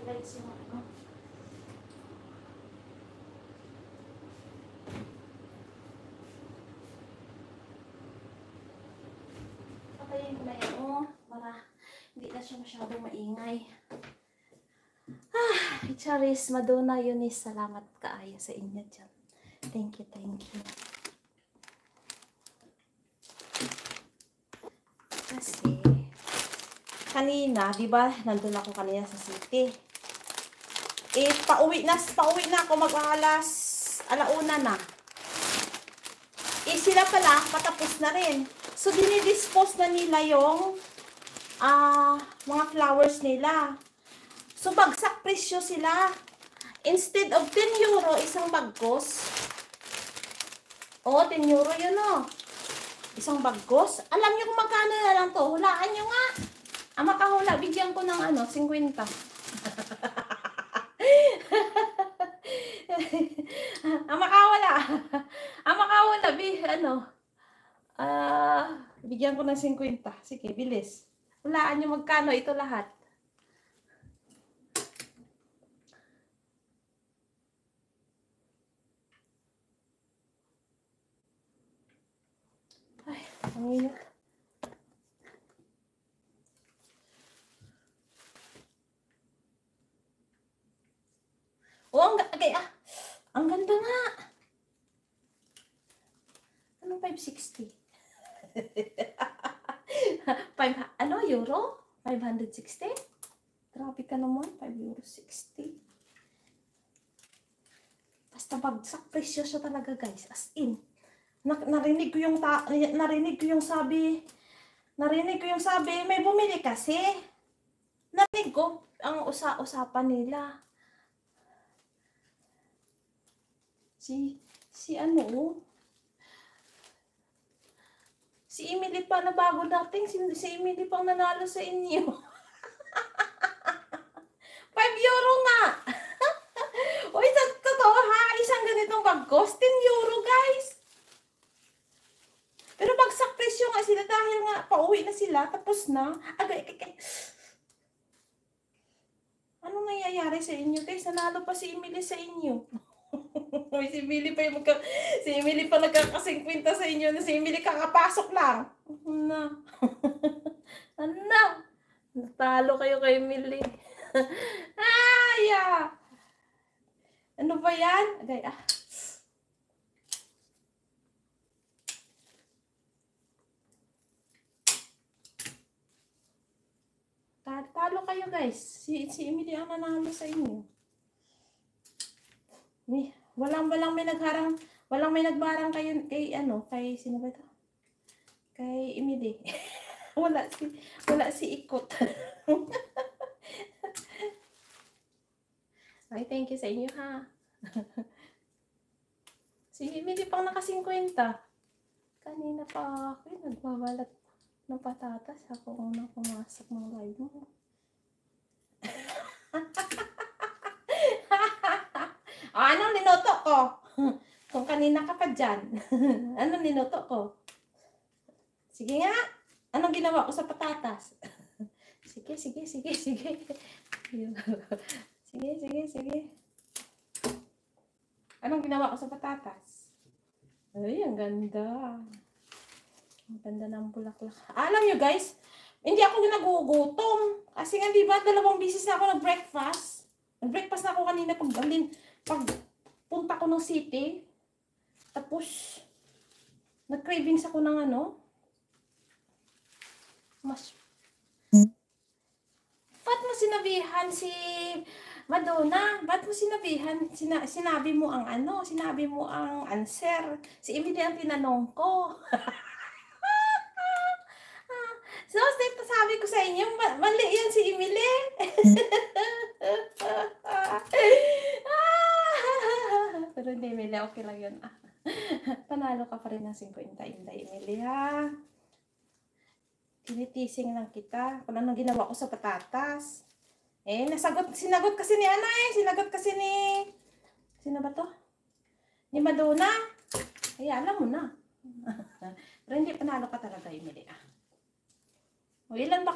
Lights yung ano. Patayin ko na yan, para hindi na siya masyadong maingay. Charis, Madonna, Eunice, salamat kaayo sa inyo dyan. Thank you, thank you. Kasi, kanina, di ba, nandun ako kanina sa city. Pauwi na ako mag-alas, alauna na. Sila pala, patapos na rin. So, dinidispose na nila yung mga flowers nila. So, bagsak presyo sila. Instead of 10 euro, isang bagkos. 10 euro yun, isang bagkos. Alam niyo kung magkano na lang to? Hulaan niyo nga. Makahula, bigyan ko ng 50. Makawala, bigyan ko ng 50. Sige, bilis. Hulaan niyo magkano ito lahat. Ay, ang init. Ang ganda nga. Anong 560? Euro? 560? Grabe ka naman, €5.60. Basta bagsak presyo siya talaga, guys. As in. Narinig ko yung sabi, may bumili kasi. Narinig ko ang usapan nila. Si Emily pa na bago dating, si Emily pang nanalo sa inyo. €5 nga. Uy, totoo ha, isang ganitong bagkos, €10, guys. Pero bagsak presyo nga sila dahil nga pauwi na sila, tapos na. Anong nangyayari sa inyo, guys? Nanalo pa si Emily sa inyo. Si Emily pa nagkaka-50 sa inyo, na si Emily kakapasok lang. Natalo kayo kay Emily. Ano ba yan? Talo kayo, guys. Si Emily ang nanalo sa inyo. Walang may nagbarang kayo kay sino ba ito? Kay Emily. wala si Ikot. Ay, thank you sa inyo, ha. Si Emily pang naka-50. Kanina pa ako nagbabalat ng patatas. Ako unang pumasok ng live mo. Anong niluto ko? Kung kanina ka pa dyan. Anong niluto ko? Sige nga. Anong ginawa ko sa patatas? Sige. Sige. Anong ginawa ko sa patatas? Ay, ang ganda. Ang ganda ng bulaklak. Alam nyo, guys, hindi ako nagugutom. Kasi nga, diba, 2 beses na ako nag-breakfast. Nag-breakfast na ako kanina pag punta ko ng city. Tapos, nag-cravings ako ng Ba't mo sinabihan si Madonna? Ba't mo sinabi mo ang sinabi mo ang answer? Si Emily ang tinanong ko. So, sabi ko sa inyo, mali yan si Emily. Pero hindi, Emily, okay lang yun. Panalo ka pa rin ng 50, Emily, ha? Tinitising lang kita. Kung anong ginawa ko sa patatas. Sinagot kasi ni sino ba to? Ni Madonna. Ay, alam mo na. Pero hindi, panalo ka talaga, Emily, O, ilan ba kayo?